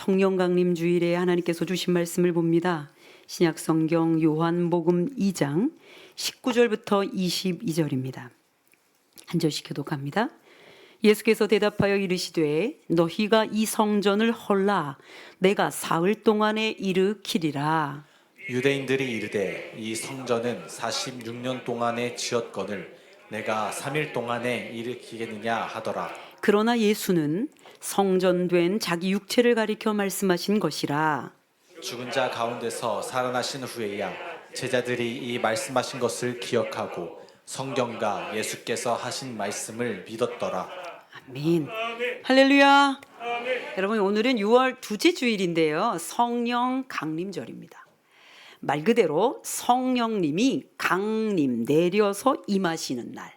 성령 강림 주일에 하나님께서 주신 말씀을 봅니다. 신약 성경 요한복음 2장 19절부터 22절입니다. 한 절씩 교독합니다. 예수께서 대답하여 이르시되 너희가 이 성전을 헐라 내가 사흘 동안에 일으키리라. 유대인들이 이르되 이 성전은 46년 동안에 지었거늘 내가 3일 동안에 일으키겠느냐 하더라. 그러나 예수는 성전된 자기 육체를 가리켜 말씀하신 것이라. 죽은 자 가운데서 살아나신 후에야 제자들이 이 말씀하신 것을 기억하고 성경과 예수께서 하신 말씀을 믿었더라. 아멘. 할렐루야. 여러분, 오늘은 6월 둘째 주일인데요. 성령 강림절입니다. 말 그대로 성령님이 강림 내려서 임하시는 날.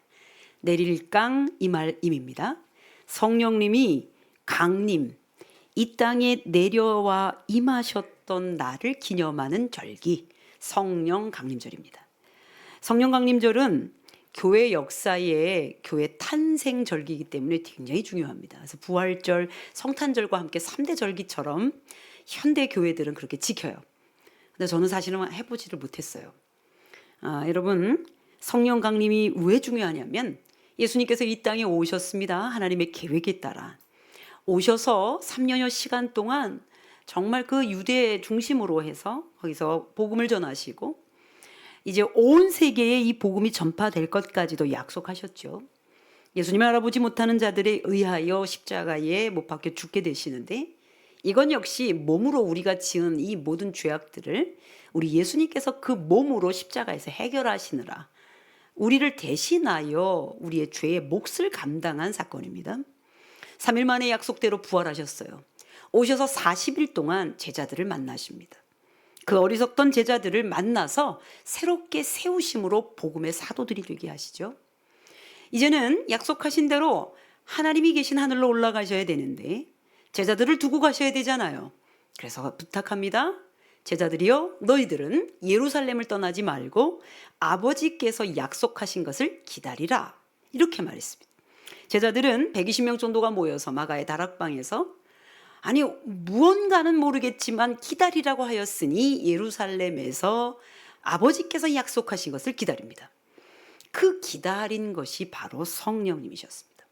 내릴강 임입니다. 성령님이 강림 이 땅에 내려와 임하셨던 날을 기념하는 절기 성령 강림절입니다. 성령 강림절은 교회 역사의 교회 탄생 절기이기 때문에 굉장히 중요합니다. 그래서 부활절, 성탄절과 함께 3대 절기처럼 현대 교회들은 그렇게 지켜요. 근데 저는 사실은 해보지를 못했어요. 여러분, 성령 강림이 왜 중요하냐면 예수님께서 이 땅에 오셨습니다. 하나님의 계획에 따라 오셔서 3년여 시간 동안 정말 그 유대 중심으로 해서 거기서 복음을 전하시고 이제 온 세계에 이 복음이 전파될 것까지도 약속하셨죠. 예수님을 알아보지 못하는 자들에 의하여 십자가에 못 박혀 죽게 되시는데 이건 역시 몸으로 우리가 지은 이 모든 죄악들을 우리 예수님께서 그 몸으로 십자가에서 해결하시느라 우리를 대신하여 우리의 죄의 몫을 감당한 사건입니다. 3일 만에 약속대로 부활하셨어요. 오셔서 40일 동안 제자들을 만나십니다. 그 어리석던 제자들을 만나서 새롭게 세우심으로 복음의 사도들이 되게 하시죠. 이제는 약속하신 대로 하나님이 계신 하늘로 올라가셔야 되는데 제자들을 두고 가셔야 되잖아요. 그래서 부탁합니다. 제자들이여 너희들은 예루살렘을 떠나지 말고 아버지께서 약속하신 것을 기다리라. 이렇게 말했습니다. 제자들은 120명 정도가 모여서 마가의 다락방에서 아니 무언가는 모르겠지만 기다리라고 하였으니 예루살렘에서 아버지께서 약속하신 것을 기다립니다. 그 기다린 것이 바로 성령님이셨습니다.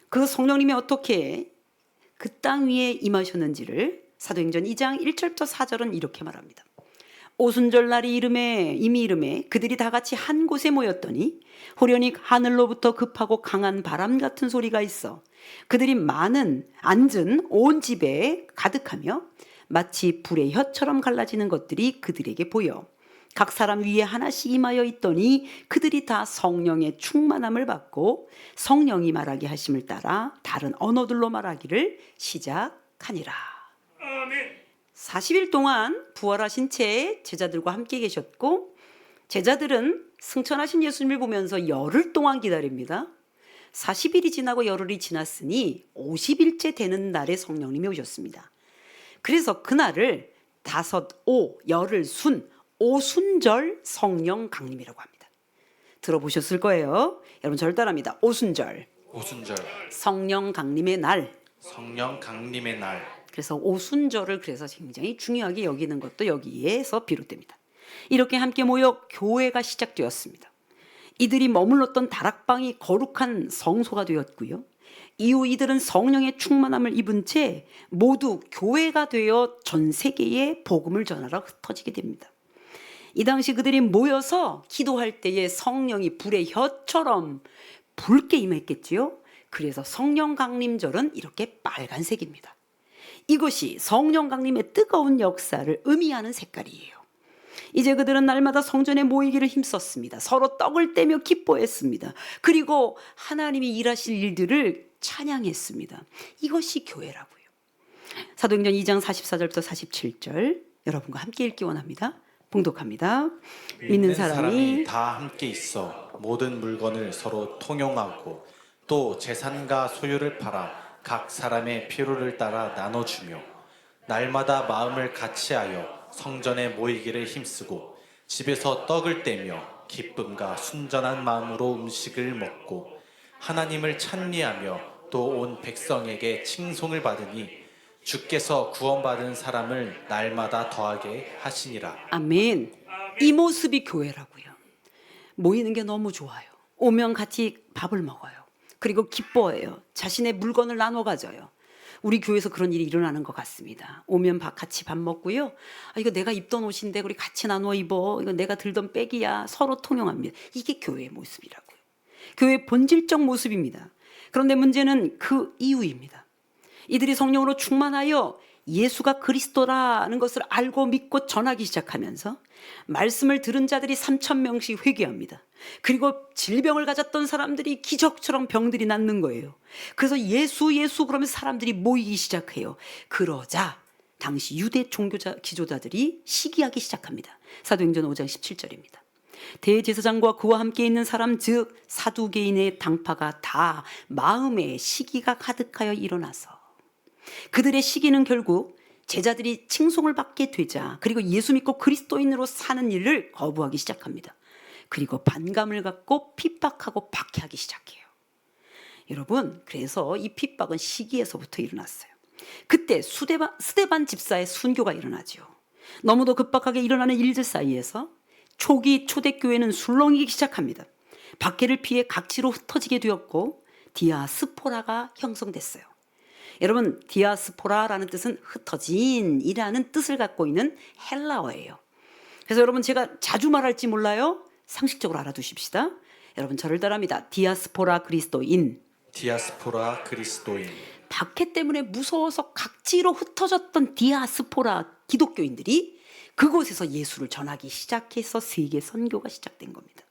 그 성령님이 어떻게 그 땅 위에 임하셨는지를 사도행전 2장 1절부터 4절은 이렇게 말합니다. 오순절 날이 이미 이름에 그들이 다 같이 한 곳에 모였더니 호련히 하늘로부터 급하고 강한 바람 같은 소리가 있어 그들이 많은 앉은 온 집에 가득하며 마치 불의 혀처럼 갈라지는 것들이 그들에게 보여 각 사람 위에 하나씩 임하여 있더니 그들이 다 성령의 충만함을 받고 성령이 말하게 하심을 따라 다른 언어들로 말하기를 시작하니라. 아멘. 40일 동안 부활하신 채 제자들과 함께 계셨고 제자들은 승천하신 예수님을 보면서 열흘 동안 기다립니다. 40일이 지나고 열흘이 지났으니 50일째 되는 날에 성령님이 오셨습니다. 그래서 그날을 열흘 순 오순절 성령 강림이라고 합니다. 들어보셨을 거예요. 여러분 저를 따라합니다. 오순절 성령 강림의 날. 성령 강림의 날. 그래서 오순절을 그래서 굉장히 중요하게 여기는 것도 여기에서 비롯됩니다. 이렇게 함께 모여 교회가 시작되었습니다. 이들이 머물렀던 다락방이 거룩한 성소가 되었고요. 이후 이들은 성령의 충만함을 입은 채 모두 교회가 되어 전 세계에 복음을 전하러 흩어지게 됩니다. 이 당시 그들이 모여서 기도할 때에 성령이 불의 혀처럼 붉게 임했겠지요. 그래서 성령 강림절은 이렇게 빨간색입니다. 이것이 성령 강림의 뜨거운 역사를 의미하는 색깔이에요. 이제 그들은 날마다 성전에 모이기를 힘썼습니다. 서로 떡을 떼며 기뻐했습니다. 그리고 하나님이 일하실 일들을 찬양했습니다. 이것이 교회라고요. 사도행전 2장 44절부터 47절 여러분과 함께 읽기 원합니다. 봉독합니다. 믿는 사람이 다 함께 있어 모든 물건을 서로 통용하고 또 재산과 소유를 팔아 각 사람의 필요를 따라 나눠주며 날마다 마음을 같이하여 성전에 모이기를 힘쓰고 집에서 떡을 떼며 기쁨과 순전한 마음으로 음식을 먹고 하나님을 찬미하며 또 온 백성에게 칭송을 받으니 주께서 구원받은 사람을 날마다 더하게 하시니라. 아멘. 이 모습이 교회라고요. 모이는 게 너무 좋아요. 오면 같이 밥을 먹어요. 그리고 기뻐해요. 자신의 물건을 나눠 가져요. 우리 교회에서 그런 일이 일어나는 것 같습니다. 오면 같이 밥 먹고요. 이거 내가 입던 옷인데 우리 같이 나눠 입어. 이거 내가 들던 백이야. 서로 통용합니다. 이게 교회의 모습이라고요. 교회의 본질적 모습입니다. 그런데 문제는 그 이유입니다. 이들이 성령으로 충만하여 예수가 그리스도라는 것을 알고 믿고 전하기 시작하면서 말씀을 들은 자들이 3,000명씩 회개합니다. 그리고 질병을 가졌던 사람들이 기적처럼 병들이 낫는 거예요. 그래서 예수 그러면서 사람들이 모이기 시작해요. 그러자 당시 유대 기조자들이 시기하기 시작합니다. 사도행전 5장 17절입니다. 대제사장과 그와 함께 있는 사람 즉 사두개인의 당파가 다 마음에 시기가 가득하여 일어나서 그들의 시기는 결국 제자들이 칭송을 받게 되자 그리고 예수 믿고 그리스도인으로 사는 일을 거부하기 시작합니다. 그리고 반감을 갖고 핍박하고 박해하기 시작해요. 여러분, 그래서 이 핍박은 시기에서부터 일어났어요. 그때 스데반 집사의 순교가 일어나죠. 너무도 급박하게 일어나는 일들 사이에서 초기 초대교회는 술렁이기 시작합니다. 박해를 피해 각지로 흩어지게 되었고 디아스포라가 형성됐어요. 여러분, 디아스포라라는 뜻은 흩어진이라는 뜻을 갖고 있는 헬라어예요. 그래서 여러분, 제가 자주 말할지 몰라요. 상식적으로 알아두십시다. 여러분, 저를 따라합니다. 디아스포라 그리스도인. 디아스포라 그리스도인. 박해 때문에 무서워서 각지로 흩어졌던 디아스포라 기독교인들이 그곳에서 예수를 전하기 시작해서 세계 선교가 시작된 겁니다.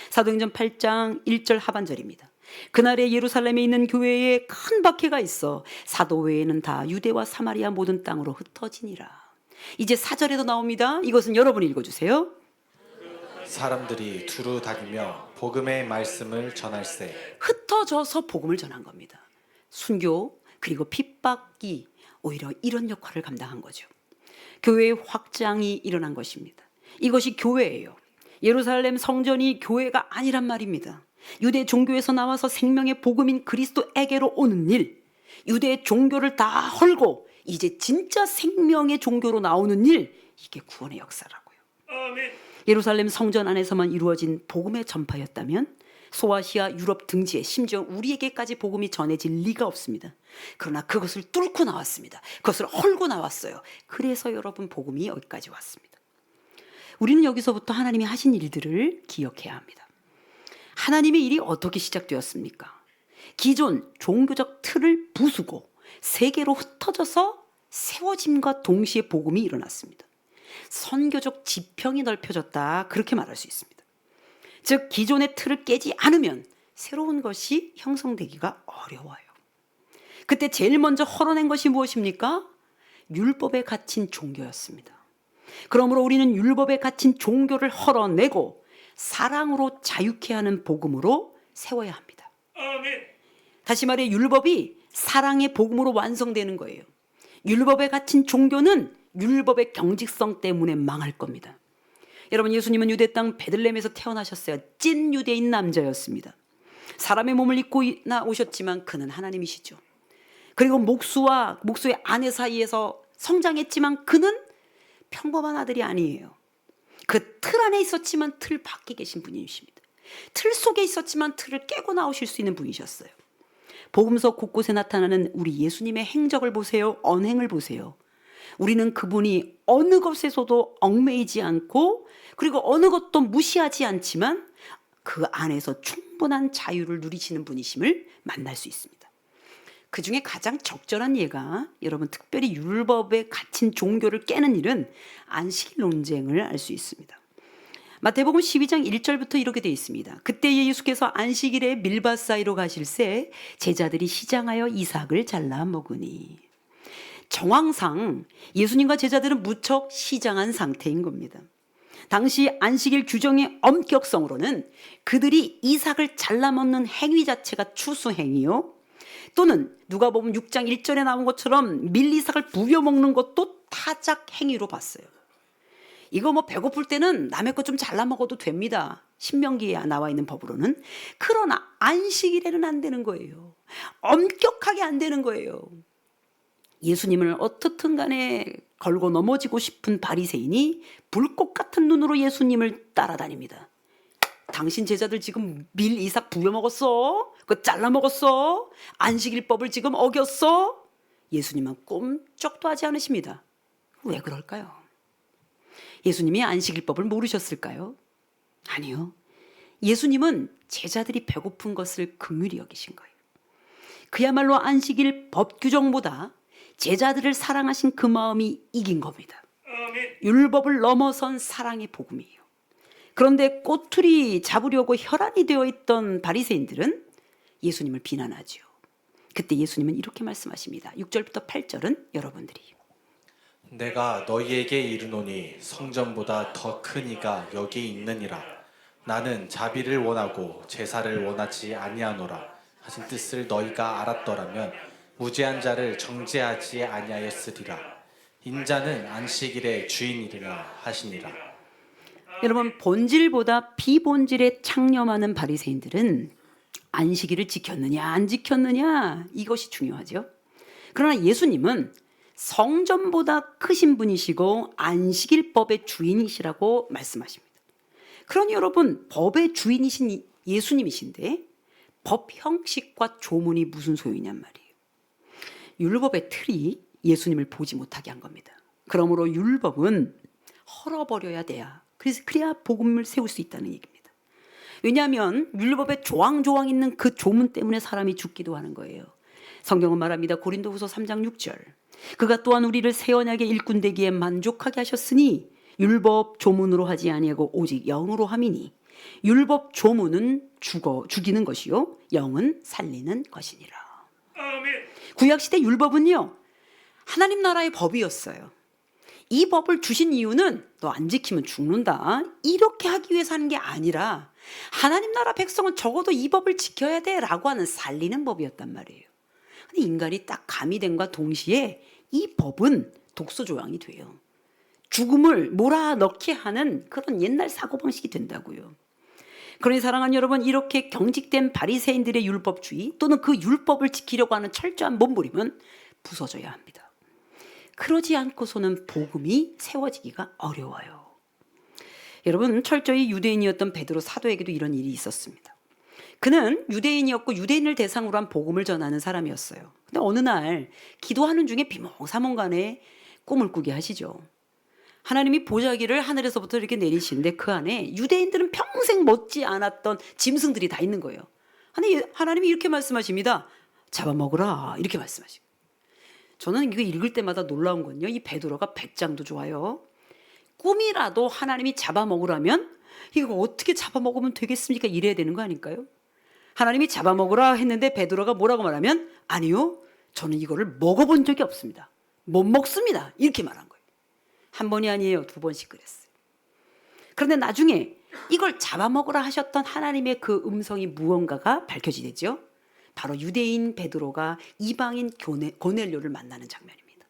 사도행전 8장 1절 하반절입니다. 그날에 예루살렘에 있는 교회에 큰 박해가 있어 사도 외에는 다 유대와 사마리아 모든 땅으로 흩어지니라. 이제 4절에도 나옵니다. 이것은 여러분이 읽어주세요. 사람들이 두루 다니며 복음의 말씀을 전할세. 흩어져서 복음을 전한 겁니다. 순교 그리고 핍박이 오히려 이런 역할을 감당한 거죠. 교회의 확장이 일어난 것입니다. 이것이 교회예요. 예루살렘 성전이 교회가 아니란 말입니다. 유대 종교에서 나와서 생명의 복음인 그리스도에게로 오는 일, 유대 종교를 다 헐고 이제 진짜 생명의 종교로 나오는 일, 이게 구원의 역사라고요. 아멘. 예루살렘 성전 안에서만 이루어진 복음의 전파였다면 소아시아 유럽 등지에 심지어 우리에게까지 복음이 전해질 리가 없습니다. 그러나 그것을 뚫고 나왔습니다. 그것을 헐고 나왔어요. 그래서 여러분, 복음이 여기까지 왔습니다. 우리는 여기서부터 하나님이 하신 일들을 기억해야 합니다. 하나님의 일이 어떻게 시작되었습니까? 기존 종교적 틀을 부수고 세계로 흩어져서 세워짐과 동시에 복음이 일어났습니다. 선교적 지평이 넓혀졌다, 그렇게 말할 수 있습니다. 즉 기존의 틀을 깨지 않으면 새로운 것이 형성되기가 어려워요. 그때 제일 먼저 헐어낸 것이 무엇입니까? 율법에 갇힌 종교였습니다. 그러므로 우리는 율법에 갇힌 종교를 헐어내고 사랑으로 자유케 하는 복음으로 세워야 합니다. 아멘. 다시 말해 율법이 사랑의 복음으로 완성되는 거예요. 율법에 갇힌 종교는 율법의 경직성 때문에 망할 겁니다. 여러분, 예수님은 유대 땅 베들레헴에서 태어나셨어요. 찐 유대인 남자였습니다. 사람의 몸을 입고 오셨지만 그는 하나님이시죠. 그리고 목수와 목수의 아내 사이에서 성장했지만 그는 평범한 아들이 아니에요. 그 틀 안에 있었지만 틀 밖에 계신 분이십니다. 틀 속에 있었지만 틀을 깨고 나오실 수 있는 분이셨어요. 복음서 곳곳에 나타나는 우리 예수님의 행적을 보세요. 언행을 보세요. 우리는 그분이 어느 것에서도 얽매이지 않고 그리고 어느 것도 무시하지 않지만 그 안에서 충분한 자유를 누리시는 분이심을 만날 수 있습니다. 그 중에 가장 적절한 예가 여러분, 특별히 율법에 갇힌 종교를 깨는 일은 안식 논쟁을 알 수 있습니다. 마태복음 12장 1절부터 이렇게 되어 있습니다. 그때 예수께서 안식일에 밀밭 사이로 가실새 제자들이 시장하여 이삭을 잘라 먹으니. 정황상 예수님과 제자들은 무척 시장한 상태인 겁니다. 당시 안식일 규정의 엄격성으로는 그들이 이삭을 잘라 먹는 행위 자체가 추수 행위요, 또는 누가복음 6장 1절에 나온 것처럼 밀이삭을 부벼 먹는 것도 타작 행위로 봤어요. 이거 뭐 배고플 때는 남의 것 좀 잘라 먹어도 됩니다. 신명기에 나와 있는 법으로는. 그러나 안식일에는 안 되는 거예요. 엄격하게 안 되는 거예요. 예수님을 어떻든 간에 걸고 넘어지고 싶은 바리새인이 불꽃 같은 눈으로 예수님을 따라다닙니다. 당신 제자들 지금 밀 이삭 부여 먹었어? 그거 잘라 먹었어? 안식일법을 지금 어겼어? 예수님은 꿈쩍도 하지 않으십니다. 왜 그럴까요? 예수님이 안식일법을 모르셨을까요? 아니요. 예수님은 제자들이 배고픈 것을 긍휼히 여기신 거예요. 그야말로 안식일 법 규정보다 제자들을 사랑하신 그 마음이 이긴 겁니다. 율법을 넘어선 사랑의 복음이에요. 그런데 꼬투리 잡으려고 혈안이 되어 있던 바리새인들은 예수님을 비난하죠. 그때 예수님은 이렇게 말씀하십니다. 6절부터 8절은 여러분들이 내가 너희에게 이르노니 성전보다 더 큰 이가 여기 있느니라. 나는 자비를 원하고 제사를 원하지 아니하노라 하신 뜻을 너희가 알았더라면 무죄한 자를 정죄하지 아니하였으리라. 인자는 안식일의 주인이라 하시니라. 여러분, 본질보다 비본질에 창념하는 바리새인들은 안식일을 지켰느냐 안 지켰느냐 이것이 중요하죠. 그러나 예수님은 성전보다 크신 분이시고 안식일법의 주인이시라고 말씀하십니다. 그러니 여러분, 법의 주인이신 예수님이신데 법 형식과 조문이 무슨 소용이냔 말이에요. 율법의 틀이 예수님을 보지 못하게 한 겁니다. 그러므로 율법은 헐어버려야 돼야, 그래야 복음을 세울 수 있다는 얘기입니다. 왜냐하면 율법에 조항조항 있는 그 조문 때문에 사람이 죽기도 하는 거예요. 성경은 말합니다. 고린도후서 3장 6절. 그가 또한 우리를 새 언약의 일꾼 되기에 만족하게 하셨으니 율법 조문으로 하지 아니하고 오직 영으로 함이니 율법 조문은 죽이는 것이요 영은 살리는 것이니라. 구약시대 율법은요 하나님 나라의 법이었어요. 이 법을 주신 이유는 너 안 지키면 죽는다 이렇게 하기 위해서 하는 게 아니라 하나님 나라 백성은 적어도 이 법을 지켜야 돼 라고 하는 살리는 법이었단 말이에요. 근데 인간이 딱 가미됨과 동시에 이 법은 독소 조항이 돼요. 죽음을 몰아넣게 하는 그런 옛날 사고방식이 된다고요. 그러니 사랑하는 여러분, 이렇게 경직된 바리새인들의 율법주의 또는 그 율법을 지키려고 하는 철저한 몸부림은 부서져야 합니다. 그러지 않고서는 복음이 세워지기가 어려워요. 여러분, 철저히 유대인이었던 베드로 사도에게도 이런 일이 있었습니다. 그는 유대인이었고 유대인을 대상으로 한 복음을 전하는 사람이었어요. 근데 어느 날 기도하는 중에 비몽사몽간에 꿈을 꾸게 하시죠. 하나님이 보자기를 하늘에서부터 이렇게 내리시는데 그 안에 유대인들은 평생 먹지 않았던 짐승들이 다 있는 거예요. 하나님이 이렇게 말씀하십니다. 잡아먹으라 이렇게 말씀하시고. 저는 이거 읽을 때마다 놀라운 건요, 이 베드로가 배짱도 좋아요. 꿈이라도 하나님이 잡아먹으라면 이거 어떻게 잡아먹으면 되겠습니까? 이래야 되는 거 아닐까요? 하나님이 잡아먹으라 했는데 베드로가 뭐라고 말하면 아니요, 저는 이거를 먹어본 적이 없습니다. 못 먹습니다. 이렇게 말한 거예요. 한 번이 아니에요. 2번씩 그랬어요. 그런데 나중에 이걸 잡아먹으라 하셨던 하나님의 그 음성이 무언가가 밝혀지죠. 바로 유대인 베드로가 이방인 고넬료를 만나는 장면입니다.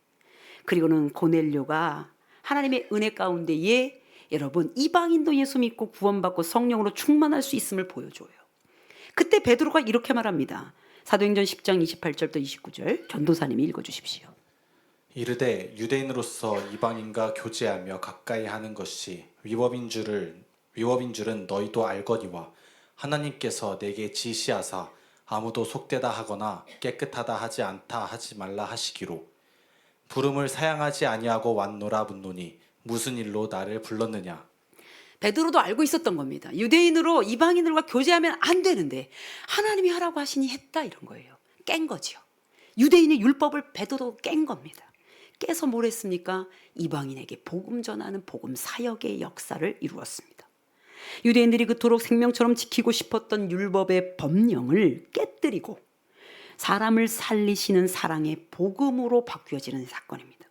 그리고는 고넬료가 하나님의 은혜 가운데에 여러분 이방인도 예수 믿고 구원받고 성령으로 충만할 수 있음을 보여줘요. 그때 베드로가 이렇게 말합니다. 사도행전 10장 28절부터 29절 전도사님이 읽어주십시오. 이르되 유대인으로서 이방인과 교제하며 가까이 하는 것이 위법인 줄은 너희도 알거니와 하나님께서 내게 지시하사 아무도 속되다 하거나 깨끗하다 하지 않다 하지 말라 하시기로 부름을 사양하지 아니하고 왔노라 묻노니 무슨 일로 나를 불렀느냐. 베드로도 알고 있었던 겁니다. 유대인으로 이방인들과 교제하면 안 되는데 하나님이 하라고 하시니 했다 이런 거예요. 깬 거죠. 유대인의 율법을 베드로도 깬 겁니다. 깨서 뭘 했습니까? 이방인에게 복음 전하는 복음 사역의 역사를 이루었습니다. 유대인들이 그토록 생명처럼 지키고 싶었던 율법의 법령을 깨뜨리고 사람을 살리시는 사랑의 복음으로 바뀌어지는 사건입니다.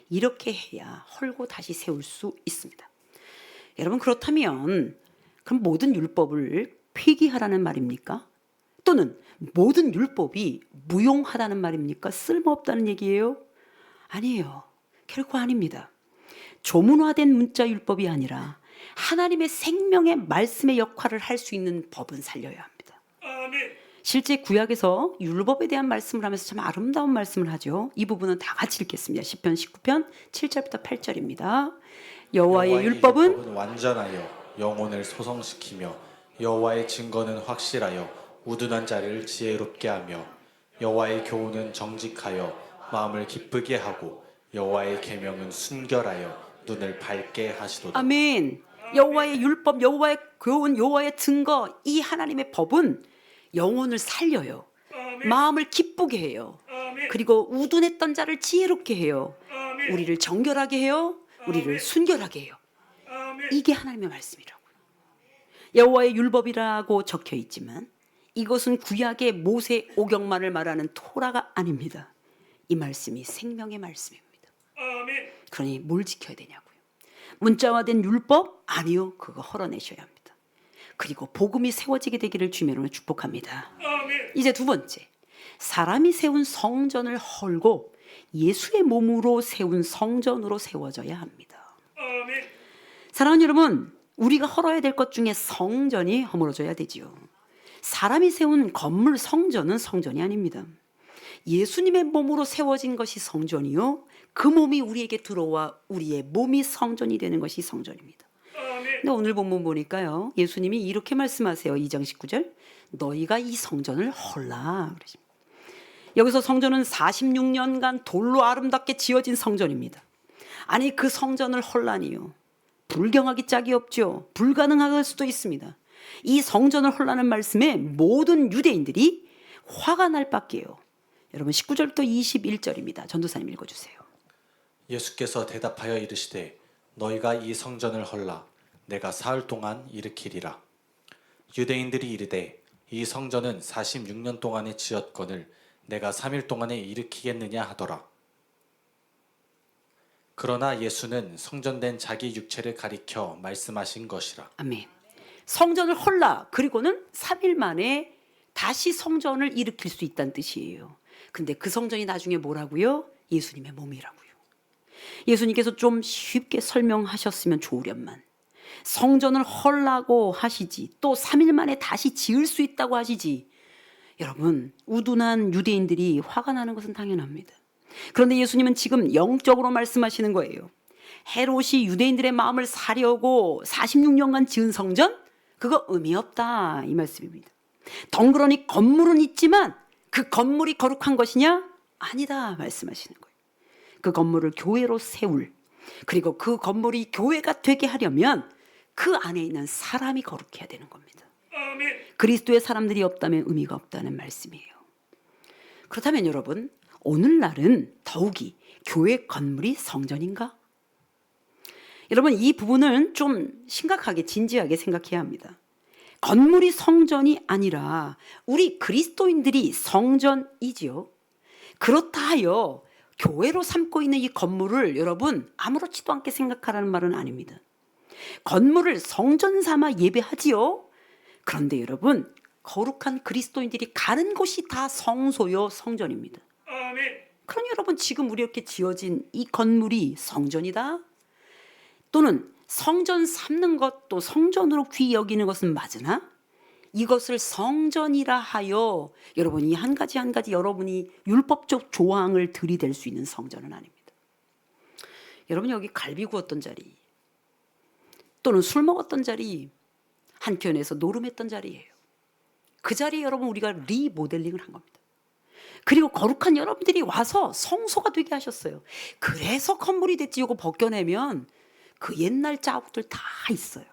이렇게 해야 헐고 다시 세울 수 있습니다. 여러분, 그렇다면 그럼 모든 율법을 폐기하라는 말입니까? 또는 모든 율법이 무용하다는 말입니까? 쓸모없다는 얘기예요? 아니에요. 결코 아닙니다. 조문화된 문자 율법이 아니라 하나님의 생명의 말씀의 역할을 할 수 있는 법은 살려야 합니다. 실제 구약에서 율법에 대한 말씀을 하면서 참 아름다운 말씀을 하죠. 이 부분은 다 같이 읽겠습니다. 시편 19편 7절부터 8절입니다. 여호와의 율법은 완전하여 영혼을 소성시키며 여호와의 증거는 확실하여 우둔한 자를 지혜롭게 하며 여호와의 교훈은 정직하여 마음을 기쁘게 하고 여호와의 계명은 순결하여 눈을 밝게 하시도다. 아멘. 여호와의 율법, 여호와의 교훈, 여호와의 증거, 이 하나님의 법은 영혼을 살려요. 마음을 기쁘게 해요. 그리고 우둔했던 자를 지혜롭게 해요. 우리를 정결하게 해요. 우리를 순결하게 해요. 이게 하나님의 말씀이라고요. 여호와의 율법이라고 적혀 있지만 이것은 구약의 모세 오경만을 말하는 토라가 아닙니다. 이 말씀이 생명의 말씀입니다. 그러니 뭘 지켜야 되냐고요. 문자화된 율법? 아니요. 그거 헐어내셔야 합니다. 그리고 복음이 세워지게 되기를 주님으로 축복합니다. 이제 두 번째, 사람이 세운 성전을 헐고 예수의 몸으로 세운 성전으로 세워져야 합니다. 사랑하는 여러분, 우리가 헐어야 될 것 중에 성전이 허물어져야 되지요. 사람이 세운 건물 성전은 성전이 아닙니다. 예수님의 몸으로 세워진 것이 성전이요, 그 몸이 우리에게 들어와 우리의 몸이 성전이 되는 것이 성전입니다. 근데 오늘 본문 보니까요, 예수님이 이렇게 말씀하세요. 2장 19절, 너희가 이 성전을 헐라 그러십니다. 여기서 성전은 46년간 돌로 아름답게 지어진 성전입니다. 아니 그 성전을 헐라니요, 불경하기 짝이 없죠. 불가능할 수도 있습니다. 이 성전을 헐라는 말씀에 모든 유대인들이 화가 날 밖에요. 여러분 19절부터 21절입니다. 전도사님 읽어주세요. 예수께서 대답하여 이르시되 너희가 이 성전을 헐라 내가 사흘 동안 일으키리라. 유대인들이 이르되 이 성전은 46년 동안에 지었거늘 내가 3일 동안에 일으키겠느냐 하더라. 그러나 예수는 성전된 자기 육체를 가리켜 말씀하신 것이라. 아멘. 성전을 헐라, 그리고는 3일 만에 다시 성전을 일으킬 수 있다는 뜻이에요. 근데 그 성전이 나중에 뭐라고요? 예수님의 몸이라고요. 예수님께서 좀 쉽게 설명하셨으면 좋으련만, 성전을 헐라고 하시지 또 3일 만에 다시 지을 수 있다고 하시지, 여러분 우둔한 유대인들이 화가 나는 것은 당연합니다. 그런데 예수님은 지금 영적으로 말씀하시는 거예요. 헤롯이 유대인들의 마음을 사려고 46년간 지은 성전, 그거 의미 없다 이 말씀입니다. 덩그러니 건물은 있지만 그 건물이 거룩한 것이냐? 아니다 말씀하시는 거예요. 그 건물을 교회로 세울, 그리고 그 건물이 교회가 되게 하려면 그 안에 있는 사람이 거룩해야 되는 겁니다. 그리스도의 사람들이 없다면 의미가 없다는 말씀이에요. 그렇다면 여러분, 오늘날은 더욱이 교회 건물이 성전인가? 여러분 이 부분은 좀 심각하게 진지하게 생각해야 합니다. 건물이 성전이 아니라 우리 그리스도인들이 성전이지요. 그렇다 하여 교회로 삼고 있는 이 건물을 여러분 아무렇지도 않게 생각하라는 말은 아닙니다. 건물을 성전 삼아 예배하지요. 그런데 여러분 거룩한 그리스도인들이 가는 곳이 다 성소요 성전입니다. 그러니 여러분 지금 우리 이렇게 지어진 이 건물이 성전이다? 또는 성전 삼는 것, 또 성전으로 귀히 여기는 것은 맞으나 이것을 성전이라 하여 여러분 이 한 가지 한 가지 여러분이 율법적 조항을 들이댈 수 있는 성전은 아닙니다. 여러분 여기 갈비 구웠던 자리 또는 술 먹었던 자리, 한켠에서 노름했던 자리예요. 그 자리에 여러분 우리가 리모델링을 한 겁니다. 그리고 거룩한 여러분들이 와서 성소가 되게 하셨어요. 그래서 건물이 됐지. 이거 벗겨내면 그 옛날 자국들 다 있어요.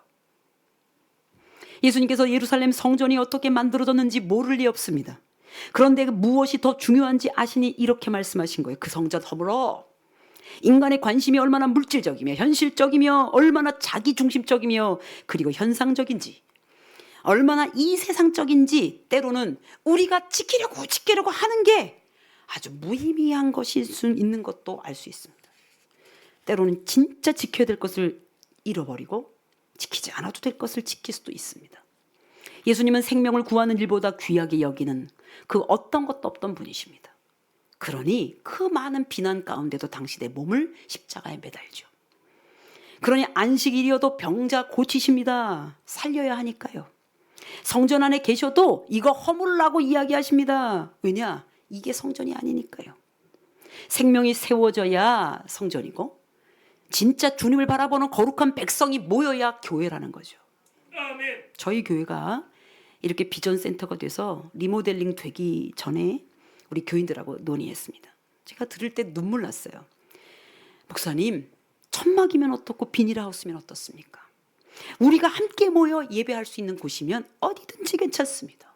예수님께서 예루살렘 성전이 어떻게 만들어졌는지 모를 리 없습니다. 그런데 무엇이 더 중요한지 아시니 이렇게 말씀하신 거예요. 그 성전 허물어. 인간의 관심이 얼마나 물질적이며 현실적이며 얼마나 자기중심적이며 그리고 현상적인지, 얼마나 이 세상적인지 때로는 우리가 지키려고 하는 게 아주 무의미한 것일 수 있는 것도 알 수 있습니다. 때로는 진짜 지켜야 될 것을 잃어버리고 지키지 않아도 될 것을 지킬 수도 있습니다. 예수님은 생명을 구하는 일보다 귀하게 여기는 그 어떤 것도 없던 분이십니다. 그러니 그 많은 비난 가운데도 당신의 몸을 십자가에 매달죠. 그러니 안식일이어도 병자 고치십니다. 살려야 하니까요. 성전 안에 계셔도 이거 허물라고 이야기하십니다. 왜냐? 이게 성전이 아니니까요. 생명이 세워져야 성전이고 진짜 주님을 바라보는 거룩한 백성이 모여야 교회라는 거죠. 저희 교회가 이렇게 비전센터가 돼서 리모델링 되기 전에 우리 교인들하고 논의했습니다. 제가 들을 때 눈물 났어요. 목사님, 천막이면 어떻고 비닐하우스면 어떻습니까? 우리가 함께 모여 예배할 수 있는 곳이면 어디든지 괜찮습니다.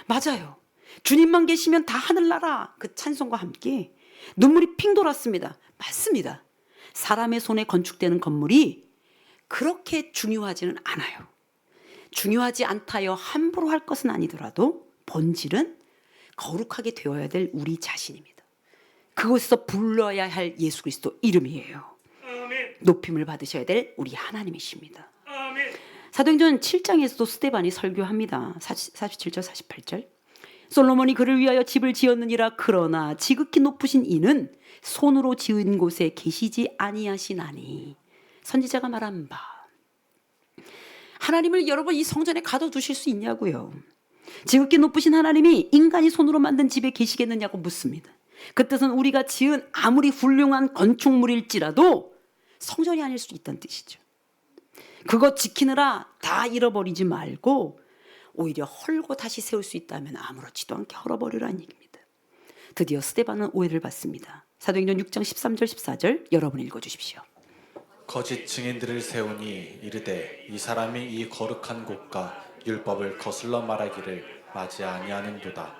맞아요. 주님만 계시면 다 하늘나라 그 찬송과 함께 눈물이 핑 돌았습니다. 맞습니다. 사람의 손에 건축되는 건물이 그렇게 중요하지는 않아요. 중요하지 않다여 함부로 할 것은 아니더라도 본질은 거룩하게 되어야 될 우리 자신입니다. 그곳에서 불러야 할 예수 그리스도 이름이에요. 높임을 받으셔야 될 우리 하나님이십니다. 사도행전 7장에서도 스데반이 설교합니다. 47절 48절. 솔로몬이 그를 위하여 집을 지었느니라. 그러나 지극히 높으신 이는 손으로 지은 곳에 계시지 아니하시나니. 선지자가 말한 바. 하나님을 여러분 이 성전에 가둬두실 수 있냐고요. 지극히 높으신 하나님이 인간이 손으로 만든 집에 계시겠느냐고 묻습니다. 그 뜻은 우리가 지은 아무리 훌륭한 건축물일지라도 성전이 아닐 수 있다는 뜻이죠. 그것 지키느라 다 잃어버리지 말고 오히려 헐고 다시 세울 수 있다면 아무렇지도 않게 헐어버리라는 얘기입니다. 드디어 스데반은 오해를 받습니다. 사도행전 6장 13절 14절 여러분 읽어주십시오. 거짓 증인들을 세우니 이르되 이 사람이 이 거룩한 곳과 율법을 거슬러 말하기를 맞이 아니하는도다.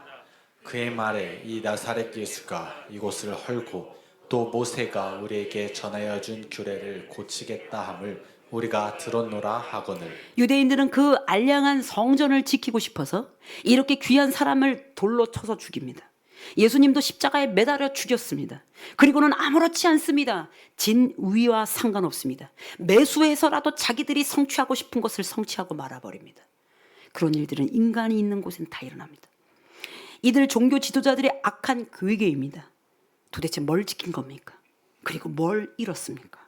그의 말에 이 나사렛 예수가 이곳을 헐고 또 모세가 우리에게 전하여 준 규례를 고치겠다 함을 우리가 들었노라 하거늘. 유대인들은 그 알량한 성전을 지키고 싶어서 이렇게 귀한 사람을 돌로 쳐서 죽입니다. 예수님도 십자가에 매달려 죽였습니다. 그리고는 아무렇지 않습니다. 진위와 상관없습니다. 매수해서라도 자기들이 성취하고 싶은 것을 성취하고 말아버립니다. 그런 일들은 인간이 있는 곳엔 다 일어납니다. 이들 종교 지도자들의 악한 괴계입니다. 도대체 뭘 지킨 겁니까? 그리고 뭘 잃었습니까?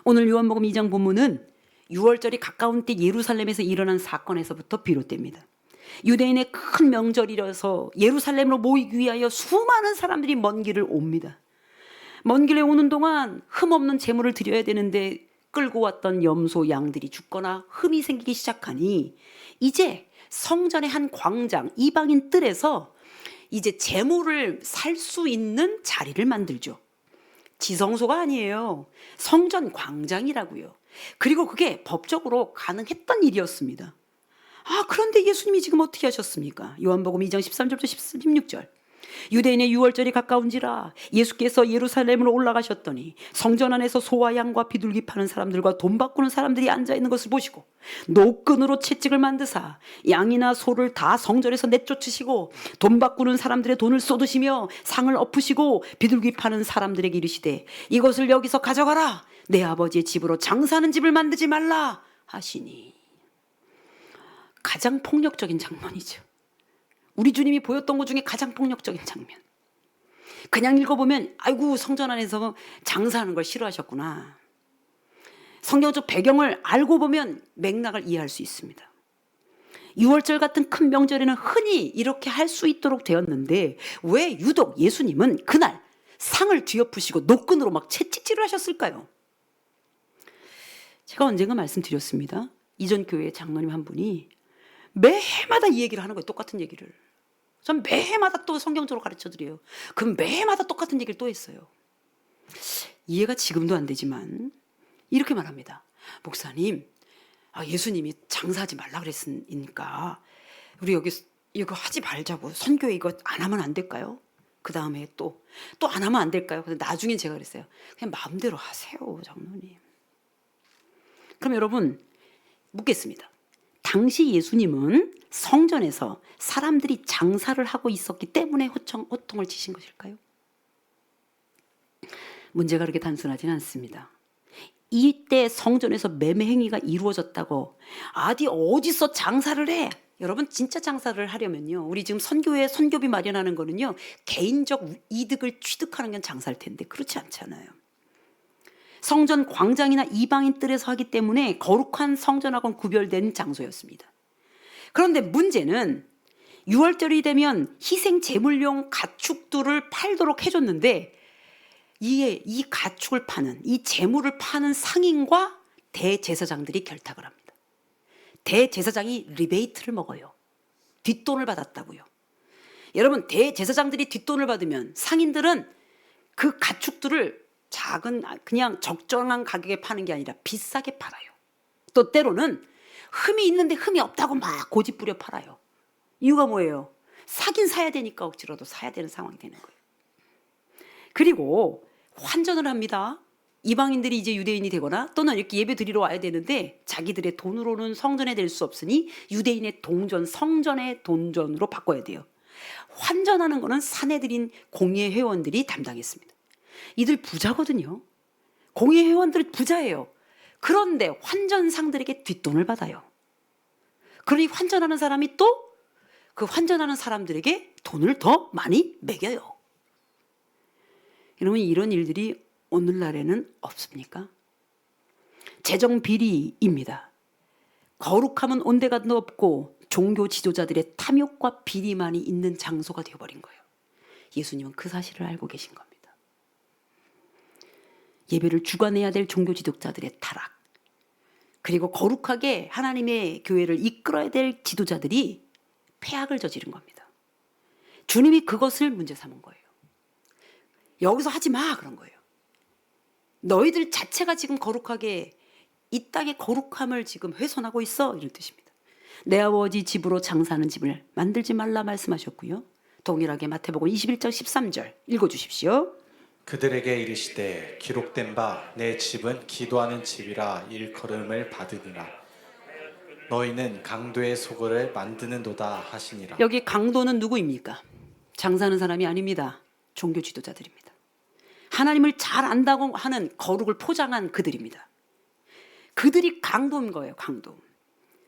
오늘 요한복음 2장 본문은 6월절이 가까운 때 예루살렘에서 일어난 사건에서부터 비롯됩니다. 유대인의 큰 명절이라서 예루살렘으로 모이기 위하여 수많은 사람들이 먼 길을 옵니다. 먼 길에 오는 동안 흠없는 제물을 드려야 되는데 끌고 왔던 염소 양들이 죽거나 흠이 생기기 시작하니 이제 성전의 한 광장 이방인 뜰에서 이제 제물을 살 수 있는 자리를 만들죠. 지성소가 아니에요. 성전 광장이라고요. 그리고 그게 법적으로 가능했던 일이었습니다. 그런데 예수님이 지금 어떻게 하셨습니까? 요한복음 2장 13절부터 16절. 유대인의 유월절이 가까운지라 예수께서 예루살렘으로 올라가셨더니 성전 안에서 소와 양과 비둘기 파는 사람들과 돈 바꾸는 사람들이 앉아있는 것을 보시고 노끈으로 채찍을 만드사 양이나 소를 다 성전에서 내쫓으시고 돈 바꾸는 사람들의 돈을 쏟으시며 상을 엎으시고 비둘기 파는 사람들에게 이르시되 이것을 여기서 가져가라. 내 아버지의 집으로 장사하는 집을 만들지 말라 하시니. 가장 폭력적인 장면이죠. 우리 주님이 보였던 것 중에 가장 폭력적인 장면. 그냥 읽어보면 아이고 성전 안에서 장사하는 걸 싫어하셨구나. 성경적 배경을 알고 보면 맥락을 이해할 수 있습니다. 6월절 같은 큰 명절에는 흔히 이렇게 할 수 있도록 되었는데 왜 유독 예수님은 그날 상을 뒤엎으시고 노끈으로 막 채찍질을 하셨을까요? 제가 언젠가 말씀드렸습니다. 이전 교회 장로님 한 분이 매해마다 이 얘기를 하는 거예요. 똑같은 얘기를. 전 매해마다 또 성경적으로 가르쳐드려요. 그럼 매해마다 똑같은 얘기를 또 했어요. 이해가 지금도 안 되지만 이렇게 말합니다. 목사님, 예수님이 장사하지 말라 그랬으니까 우리 여기 이거 하지 말자고. 선교회 이거 안 하면 안 될까요? 그 다음에 또 안 하면 안 될까요? 근데 나중에 제가 그랬어요. 그냥 마음대로 하세요, 장로님. 그럼 여러분 묻겠습니다. 당시 예수님은 성전에서 사람들이 장사를 하고 있었기 때문에 호통을 치신 것일까요? 문제가 그렇게 단순하지는 않습니다. 이때 성전에서 매매 행위가 이루어졌다고 어디서 장사를 해? 여러분 진짜 장사를 하려면요. 우리 지금 선교회 선교비 마련하는 거는요. 개인적 이득을 취득하는 게 장사일 텐데 그렇지 않잖아요. 성전 광장이나 이방인 뜰에서 하기 때문에 거룩한 성전하고는 구별된 장소였습니다. 그런데 문제는 6월절이 되면 희생 제물용 가축들을 팔도록 해줬는데 이 가축을 파는, 이 제물을 파는 상인과 대제사장들이 결탁을 합니다. 대제사장이 리베이트를 먹어요. 뒷돈을 받았다고요. 여러분, 대제사장들이 뒷돈을 받으면 상인들은 그 가축들을 작은 그냥 적정한 가격에 파는 게 아니라 비싸게 팔아요. 또 때로는 흠이 있는데 흠이 없다고 막 고집 부려 팔아요. 이유가 뭐예요? 사긴 사야 되니까 억지로도 사야 되는 상황이 되는 거예요. 그리고 환전을 합니다. 이방인들이 이제 유대인이 되거나 또는 이렇게 예배 드리러 와야 되는데 자기들의 돈으로는 성전에 될 수 없으니 유대인의 동전, 성전의 돈전으로 바꿔야 돼요. 환전하는 거는 사내들인 공예 회원들이 담당했습니다. 이들 부자거든요. 공예 회원들 부자예요. 그런데 환전상들에게 뒷돈을 받아요. 그러니 환전하는 사람이 또 그 환전하는 사람들에게 돈을 더 많이 매겨요. 여러분, 이런 일들이 오늘날에는 없습니까? 재정 비리입니다. 거룩함은 온데간도 없고 종교 지도자들의 탐욕과 비리만이 있는 장소가 되어버린 거예요. 예수님은 그 사실을 알고 계신 겁니다. 예배를 주관해야 될 종교 지도자들의 타락, 그리고 거룩하게 하나님의 교회를 이끌어야 될 지도자들이 폐악을 저지른 겁니다. 주님이 그것을 문제 삼은 거예요. 여기서 하지 마, 그런 거예요. 너희들 자체가 지금 거룩하게 이 땅의 거룩함을 지금 훼손하고 있어, 이런 뜻입니다. 내 아버지 집으로 장사하는 집을 만들지 말라 말씀하셨고요. 동일하게 마태복음 21장 13절 읽어주십시오. 그들에게 이르시되 기록된 바 내 집은 기도하는 집이라 일컬음을 받으니라. 너희는 강도의 소굴을 만드는도다 하시니라. 여기 강도는 누구입니까? 장사하는 사람이 아닙니다. 종교 지도자들입니다. 하나님을 잘 안다고 하는 거룩을 포장한 그들입니다. 그들이 강도인 거예요. 강도.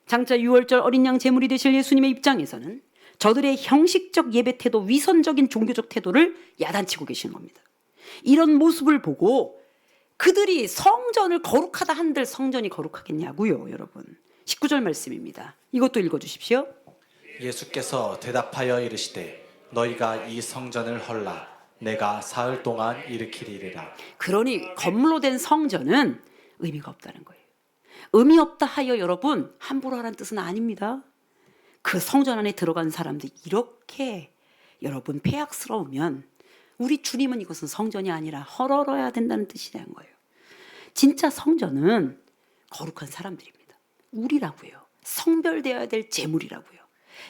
장차 6월절 어린 양 제물이 되실 예수님의 입장에서는 저들의 형식적 예배 태도, 위선적인 종교적 태도를 야단치고 계시는 겁니다. 이런 모습을 보고 그들이 성전을 거룩하다 한들 성전이 거룩하겠냐고요, 여러분. 19절 말씀입니다. 이것도 읽어주십시오. 예수께서 대답하여 이르시되 너희가 이 성전을 헐라 내가 사흘 동안 일으키리라. 그러니 건물로 된 성전은 의미가 없다는 거예요. 의미 없다 하여 여러분 함부로 하라는 뜻은 아닙니다. 그 성전 안에 들어간 사람들이 이렇게 여러분 폐악스러우면 우리 주님은 이것은 성전이 아니라 헐어야 된다는 뜻이라는 거예요. 진짜 성전은 거룩한 사람들입니다. 우리라고요. 성별되어야 될 제물이라고요.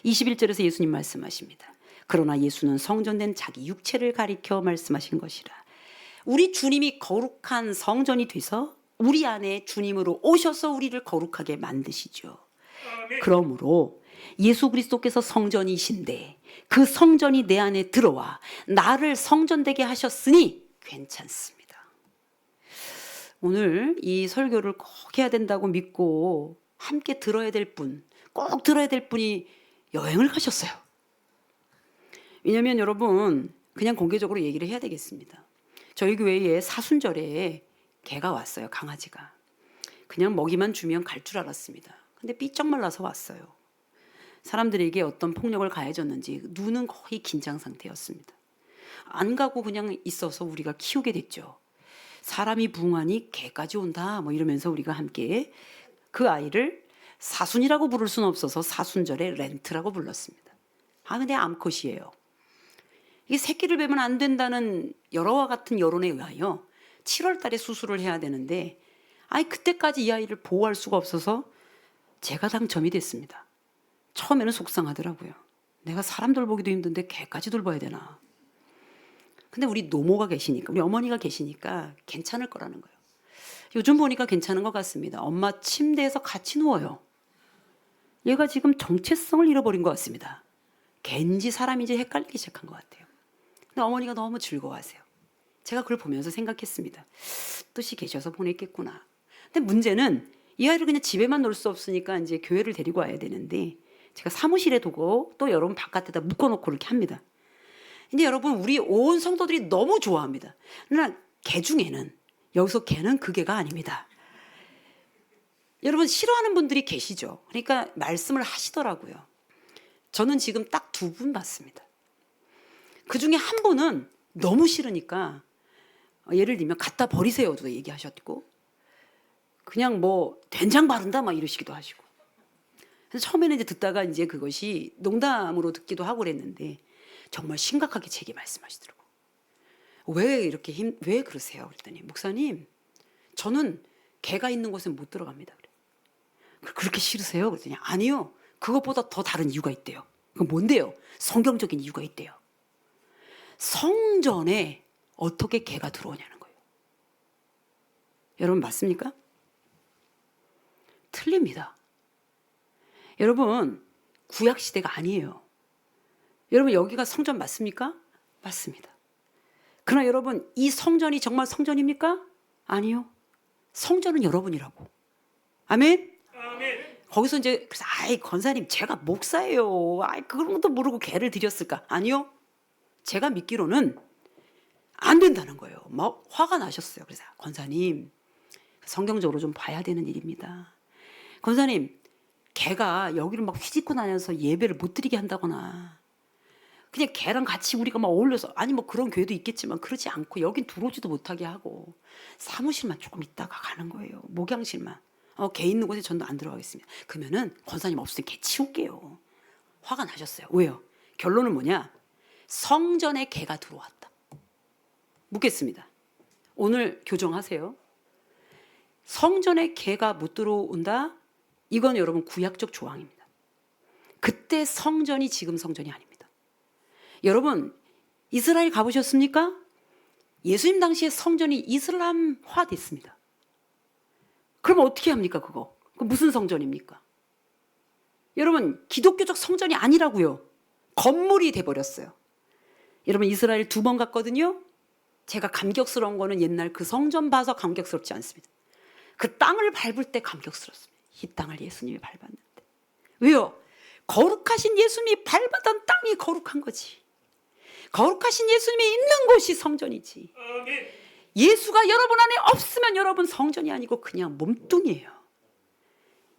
21절에서 예수님 말씀하십니다. 그러나 예수는 성전된 자기 육체를 가리켜 말씀하신 것이라. 우리 주님이 거룩한 성전이 돼서 우리 안에 주님으로 오셔서 우리를 거룩하게 만드시죠. 그러므로 예수 그리스도께서 성전이신데 그 성전이 내 안에 들어와 나를 성전되게 하셨으니 괜찮습니다. 오늘 이 설교를 꼭 해야 된다고 믿고 함께 들어야 될 분, 꼭 들어야 될 분이 여행을 가셨어요. 왜냐하면 여러분 그냥 공개적으로 얘기를 해야 되겠습니다. 저희 교회에 사순절에 개가 왔어요. 강아지가. 그냥 먹이만 주면 갈 줄 알았습니다. 근데 삐쩍 말라서 왔어요. 사람들에게 어떤 폭력을 가해졌는지 눈은 거의 긴장 상태였습니다. 안 가고 그냥 있어서 우리가 키우게 됐죠. 사람이 부흥하니 개까지 온다 뭐 이러면서 우리가 함께 그 아이를 사순이라고 부를 수는 없어서 사순절에 렌트라고 불렀습니다. 근데 암컷이에요. 이게 새끼를 베면 안 된다는 여러와 같은 여론에 의하여 7월 달에 수술을 해야 되는데 그때까지 이 아이를 보호할 수가 없어서 제가 당첨이 됐습니다. 처음에는 속상하더라고요. 내가 사람들 보기도 힘든데 개까지 돌봐야 되나. 근데 우리 노모가 계시니까, 우리 어머니가 계시니까 괜찮을 거라는 거예요. 요즘 보니까 괜찮은 것 같습니다. 엄마 침대에서 같이 누워요. 얘가 지금 정체성을 잃어버린 것 같습니다. 개인지 사람인지 헷갈리기 시작한 것 같아요. 근데 어머니가 너무 즐거워하세요. 제가 그걸 보면서 생각했습니다. 뜻이 계셔서 보냈겠구나. 근데 문제는 이 아이를 그냥 집에만 놓을 수 없으니까 이제 교회를 데리고 와야 되는데 제가 사무실에 두고 또 여러분 바깥에다 묶어놓고 이렇게 합니다. 근데 여러분 우리 온 성도들이 너무 좋아합니다. 그러나 개 중에는 여기서 개는 그 개가 아닙니다. 여러분 싫어하는 분들이 계시죠. 그러니까 말씀을 하시더라고요. 저는 지금 딱 2분 봤습니다. 그 중에 한 분은 너무 싫으니까 예를 들면 갖다 버리세요도 얘기하셨고, 그냥 뭐 된장 바른다 막 이러시기도 하시고. 그래서 처음에는 이제 듣다가 이제 그것이 농담으로 듣기도 하고 그랬는데 정말 심각하게 제게 말씀하시더라고. 왜 그러세요? 그랬더니 목사님, 저는 개가 있는 곳엔 못 들어갑니다. 그래. 그렇게 싫으세요? 그랬더니 아니요. 그것보다 더 다른 이유가 있대요. 그건 뭔데요? 성경적인 이유가 있대요. 성전에 어떻게 개가 들어오냐는 거예요. 여러분 맞습니까? 틀립니다. 여러분 구약 시대가 아니에요. 여러분 여기가 성전 맞습니까? 맞습니다. 그러나 여러분 이 성전이 정말 성전입니까? 아니요. 성전은 여러분이라고. 아멘? 아멘. 거기서 이제 그래서 권사님 제가 목사예요. 그런 것도 모르고 개를 드렸을까? 아니요. 제가 믿기로는 안 된다는 거예요. 막 화가 나셨어요. 그래서 권사님 성경적으로 좀 봐야 되는 일입니다. 권사님 개가 여기를 막 휘짓고 다녀서 예배를 못 드리게 한다거나 그냥 개랑 같이 우리가 막 어울려서, 아니 뭐 그런 교회도 있겠지만 그러지 않고 여긴 들어오지도 못하게 하고 사무실만 조금 있다가 가는 거예요. 목양실만. 개 있는 곳에 전도 안 들어가겠습니다. 그러면은 권사님 없을 때 개 치울게요. 화가 나셨어요. 왜요? 결론은 뭐냐? 성전에 개가 들어왔다. 묻겠습니다. 오늘 교정하세요. 성전에 개가 못 들어온다? 이건 여러분 구약적 조항입니다. 그때 성전이 지금 성전이 아닙니다. 여러분 이스라엘 가보셨습니까? 예수님 당시에 성전이 이슬람화 됐습니다. 그럼 어떻게 합니까 그거? 그 무슨 성전입니까? 여러분 기독교적 성전이 아니라고요. 건물이 돼버렸어요. 여러분 이스라엘 2번 갔거든요. 제가 감격스러운 거는 옛날 그 성전 봐서 감격스럽지 않습니다. 그 땅을 밟을 때 감격스럽습니다. 이 땅을 예수님이 밟았는데. 왜요? 거룩하신 예수님이 밟았던 땅이 거룩한 거지. 거룩하신 예수님이 있는 곳이 성전이지. 아멘. 예수가 여러분 안에 없으면 여러분 성전이 아니고 그냥 몸뚱이에요.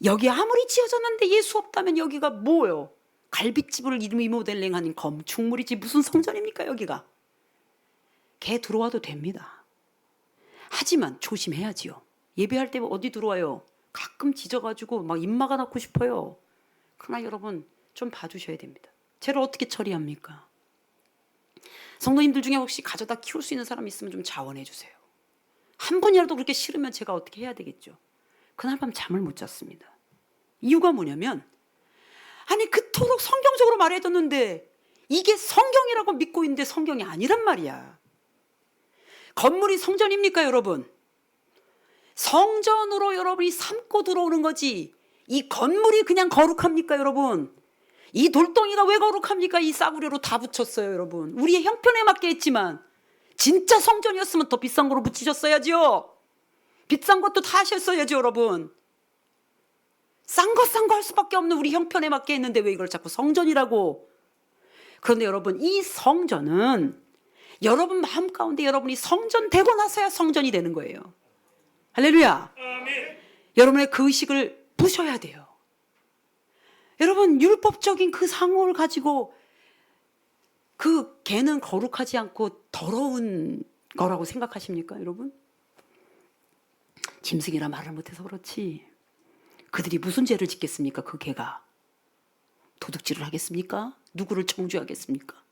여기 아무리 지어졌는데 예수 없다면 여기가 뭐예요? 갈빗집을 리모델링한 건축물이지 무슨 성전입니까 여기가? 개 들어와도 됩니다. 하지만 조심해야지요. 예배할 때 어디 들어와요? 가끔 짖어가지고 막 입마가 낳고 싶어요. 그러나 여러분 좀 봐주셔야 됩니다. 쟤를 어떻게 처리합니까? 성도님들 중에 혹시 가져다 키울 수 있는 사람 있으면 좀 자원해 주세요. 한 분이라도 그렇게 싫으면 제가 어떻게 해야 되겠죠? 그날 밤 잠을 못 잤습니다. 이유가 뭐냐면 아니 그토록 성경적으로 말해줬는데 이게 성경이라고 믿고 있는데 성경이 아니란 말이야. 건물이 성전입니까 여러분? 성전으로 여러분이 삼고 들어오는 거지 이 건물이 그냥 거룩합니까 여러분? 이 돌덩이가 왜 거룩합니까? 이 싸구려로 다 붙였어요 여러분. 우리의 형편에 맞게 했지만 진짜 성전이었으면 더 비싼 거로 붙이셨어야죠. 비싼 것도 다 하셨어야죠 여러분. 싼 거 할 수밖에 없는 우리 형편에 맞게 했는데 왜 이걸 자꾸 성전이라고. 그런데 여러분 이 성전은 여러분 마음 가운데 여러분이 성전 되고 나서야 성전이 되는 거예요. 할렐루야. 아멘. 여러분의 그 의식을 부셔야 돼요. 여러분 율법적인 그 상호를 가지고 그 개는 거룩하지 않고 더러운 거라고 생각하십니까 여러분? 짐승이라 말을 못해서 그렇지 그들이 무슨 죄를 짓겠습니까? 그 개가 도둑질을 하겠습니까? 누구를 정죄하겠습니까?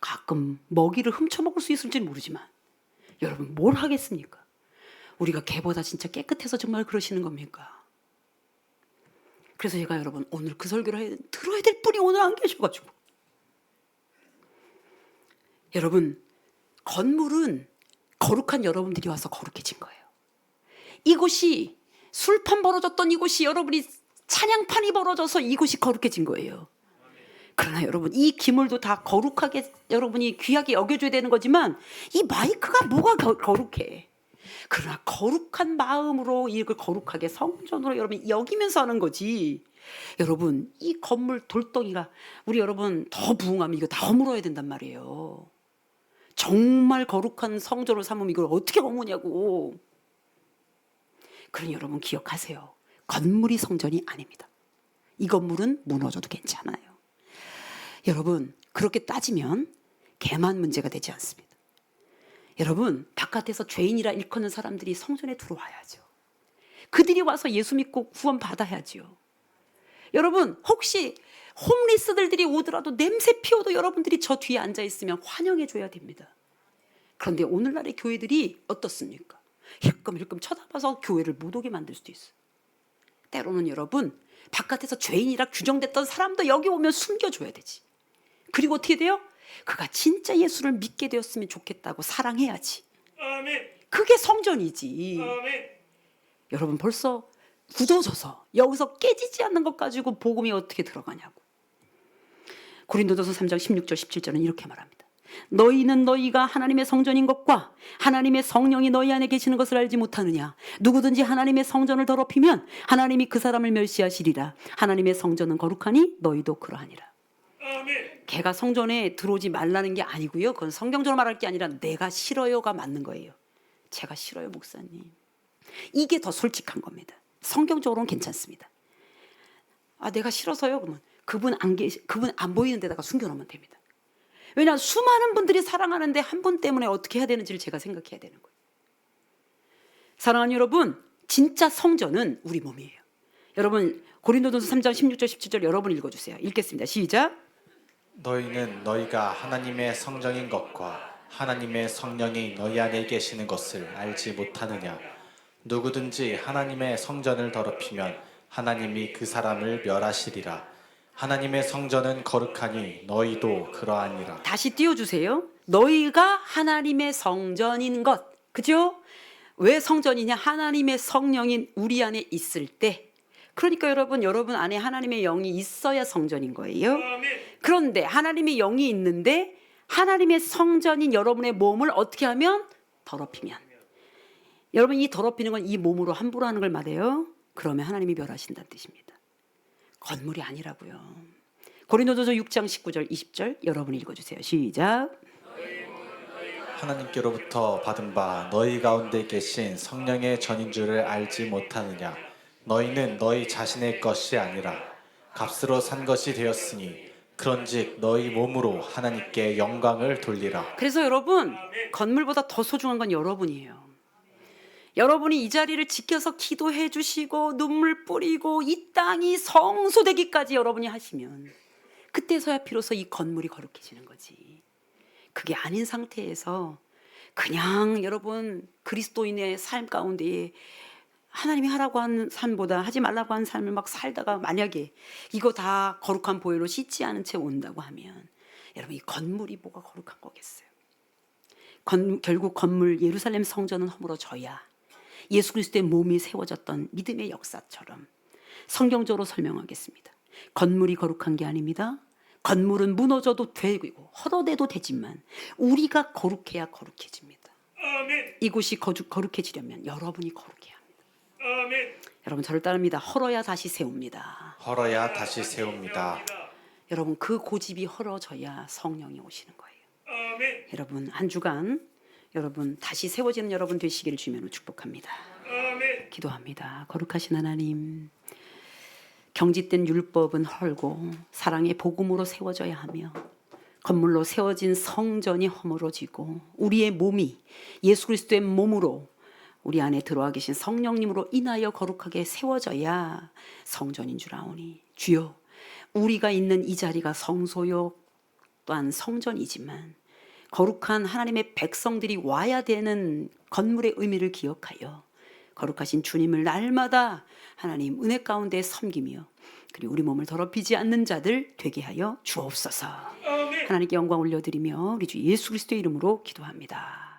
가끔 먹이를 훔쳐먹을 수 있을지는 모르지만 여러분 뭘 하겠습니까? 우리가 개보다 진짜 깨끗해서 정말 그러시는 겁니까? 그래서 제가 여러분 오늘 그 설교를 들어야 될 분이 오늘 안 계셔가지고 여러분 건물은 거룩한 여러분들이 와서 거룩해진 거예요. 이곳이 술판 벌어졌던 이곳이 여러분이 찬양판이 벌어져서 이곳이 거룩해진 거예요. 그러나 여러분 이 기물도 다 거룩하게 여러분이 귀하게 여겨줘야 되는 거지만 이 마이크가 뭐가 거룩해. 그러나 거룩한 마음으로 이걸 거룩하게 성전으로 여러분 여기면서 하는 거지. 여러분 이 건물 돌덩이가 우리 여러분 더 부흥하면 이거 다 허물어야 된단 말이에요. 정말 거룩한 성전을 삼으면 이걸 어떻게 허무냐고. 그러니 여러분 기억하세요. 건물이 성전이 아닙니다. 이 건물은 무너져도 괜찮아요. 여러분 그렇게 따지면 개만 문제가 되지 않습니다. 여러분 바깥에서 죄인이라 일컫는 사람들이 성전에 들어와야죠. 그들이 와서 예수 믿고 구원 받아야죠. 여러분 혹시 홈리스들이 오더라도 냄새 피워도 여러분들이 저 뒤에 앉아 있으면 환영해 줘야 됩니다. 그런데 오늘날의 교회들이 어떻습니까? 힐끔힐끔 쳐다봐서 교회를 못 오게 만들 수도 있어요. 때로는 여러분 바깥에서 죄인이라 규정됐던 사람도 여기 오면 숨겨줘야 되지. 그리고 어떻게 돼요? 그가 진짜 예수를 믿게 되었으면 좋겠다고 사랑해야지. 그게 성전이지. 여러분 벌써 굳어져서 여기서 깨지지 않는 것 가지고 복음이 어떻게 들어가냐고. 고린도전서 3장 16절 17절은 이렇게 말합니다. 너희는 너희가 하나님의 성전인 것과 하나님의 성령이 너희 안에 계시는 것을 알지 못하느냐. 누구든지 하나님의 성전을 더럽히면 하나님이 그 사람을 멸시하시리라. 하나님의 성전은 거룩하니 너희도 그러하니라. 걔가 성전에 들어오지 말라는 게 아니고요. 그건 성경적으로 말할 게 아니라 내가 싫어요가 맞는 거예요. 제가 싫어요 목사님. 이게 더 솔직한 겁니다. 성경적으로는 괜찮습니다. 아 내가 싫어서요. 그러면 그분 안 보이는 데다가 숨겨놓으면 됩니다. 왜냐하면 수많은 분들이 사랑하는데 한 분 때문에 어떻게 해야 되는지를 제가 생각해야 되는 거예요. 사랑하는 여러분, 진짜 성전은 우리 몸이에요. 여러분 고린도전서 3장 16절 17절 여러분 읽어주세요. 읽겠습니다. 시작. 너희는 너희가 하나님의 성전인 것과 하나님의 성령이 너희 안에 계시는 것을 알지 못하느냐. 누구든지 하나님의 성전을 더럽히면 하나님이 그 사람을 멸하시리라. 하나님의 성전은 거룩하니 너희도 그러하니라. 다시 띄워주세요. 너희가 하나님의 성전인 것. 그죠? 왜 성전이냐? 하나님의 성령인 우리 안에 있을 때. 그러니까 여러분 안에 하나님의 영이 있어야 성전인 거예요. 그런데 하나님의 영이 있는데 하나님의 성전인 여러분의 몸을 어떻게 하면? 더럽히면. 여러분 이 더럽히는 건 이 몸으로 함부로 하는 걸 말해요. 그러면 하나님이 멸하신다는 뜻입니다. 건물이 아니라고요. 고린도전서 6장 19절 20절 여러분 읽어주세요. 시작. 하나님께로부터 받은 바 너희 가운데 계신 성령의 전인 줄을 알지 못하느냐. 너희는 너희 자신의 것이 아니라 값으로 산 것이 되었으니 그런즉 너희 몸으로 하나님께 영광을 돌리라. 그래서 여러분 건물보다 더 소중한 건 여러분이에요. 여러분이 이 자리를 지켜서 기도해 주시고 눈물 뿌리고 이 땅이 성소되기까지 여러분이 하시면 그때서야 비로소 이 건물이 거룩해지는 거지. 그게 아닌 상태에서 그냥 여러분 그리스도인의 삶 가운데에 하나님이 하라고 하는 삶보다 하지 말라고 하는 삶을 막 살다가 만약에 이거 다 거룩한 보혈로 씻지 않은 채 온다고 하면 여러분 이 건물이 뭐가 거룩한 거겠어요. 결국 건물 예루살렘 성전은 허물어져야 예수 그리스도의 몸이 세워졌던 믿음의 역사처럼 성경적으로 설명하겠습니다. 건물이 거룩한 게 아닙니다. 건물은 무너져도 되고 헐어대도 되지만 우리가 거룩해야 거룩해집니다. 이곳이 거룩해지려면 여러분이 거룩해야 합니다. 여러분 저를 따릅니다. 헐어야 다시 세웁니다. 헐어야 다시 세웁니다. 여러분 그 고집이 헐어져야 성령이 오시는 거예요. 여러분 한 주간 여러분 다시 세워지는 여러분 되시기를 주님으로 축복합니다. 기도합니다. 거룩하신 하나님, 경짓된 율법은 헐고 사랑의 복음으로 세워져야 하며 건물로 세워진 성전이 허물어지고 우리의 몸이 예수 그리스도의 몸으로 우리 안에 들어와 계신 성령님으로 인하여 거룩하게 세워져야 성전인 줄 아오니 주여 우리가 있는 이 자리가 성소요 또한 성전이지만 거룩한 하나님의 백성들이 와야 되는 건물의 의미를 기억하여 거룩하신 주님을 날마다 하나님 은혜 가운데 섬기며 그리고 우리 몸을 더럽히지 않는 자들 되게 하여 주옵소서. 하나님께 영광 올려드리며 우리 주 예수 그리스도의 이름으로 기도합니다.